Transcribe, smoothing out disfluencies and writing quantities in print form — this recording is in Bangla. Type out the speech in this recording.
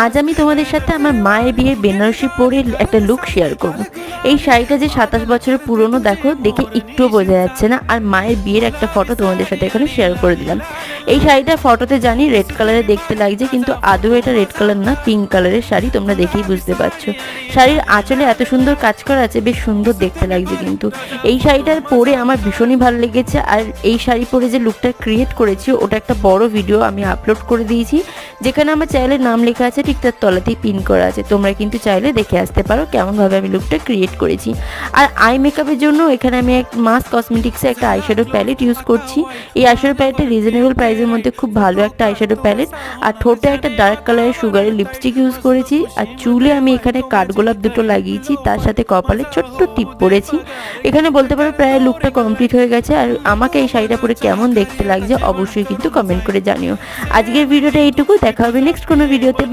আজ আমি তোমাদের সাথে আমার মায়ের বিয়ের বেনারসি পরে একটা লুক শেয়ার করব। এই শাড়িটা যে 27 বছরের পুরনো, দেখো দেখে একটুও বোঝা যাচ্ছে না। আর মায়ের বিয়ের একটা ফটো তোমাদের সাথে এখানে শেয়ার করে দিলাম। এই শাড়িটা ফটোতে জানি রেড কালারে দেখতে লাগছে, কিন্তু আদৌ এটা রেড কালার না, পিঙ্ক কালারের শাড়ি। তোমরা দেখেই বুঝতে পারছো। শাড়ির আঁচলে এত সুন্দর কাজ করা আছে, বেশ সুন্দর দেখতে লাগছে। কিন্তু এই শাড়িটা পরে আমার ভীষণই ভালো লেগেছে। আর এই শাড়ি পরে যে লুকটা ক্রিয়েট করেছি, ওটা একটা বড় ভিডিও আমি আপলোড করে দিয়েছি, যেখানে আমার চ্যানেলের নাম লেখা আছে, ঠিক তার তলাতেই পিন করা আছে। তোমরা কিন্তু চাইলে দেখে আসতে পারো কেমনভাবে আমি লুকটা ক্রিয়েট করেছি। আর আই মেকআপের জন্য এখানে আমি এক মাস কসমেটিক্সে একটা আইশ্যাডো প্যালেট ইউজ করছি। এই আইশ্যাডো প্যালেটটা রিজনেবল প্রাইসের মধ্যে খুব ভালো একটা আইশ্যাডো প্যালেট। আর ঠোঁটে একটা ডার্ক কালারের সুগারের লিপস্টিক ইউজ করেছি। আর চুলে আমি এখানে কাঠগোলাপ দুটো লাগিয়েছি, তার সাথে কপালে ছোট্ট টিপ পরেছি। এখানে বলতে পারো প্রায় লুকটা কমপ্লিট হয়ে গেছে। আর আমাকে এই শাড়িটা পরে কেমন দেখতে লাগছে অবশ্যই কিন্তু কমেন্ট করে জানিও। আজকের ভিডিওটা এইটুকু, দেখা হবে নেক্সট কোনো ভিডিওতে।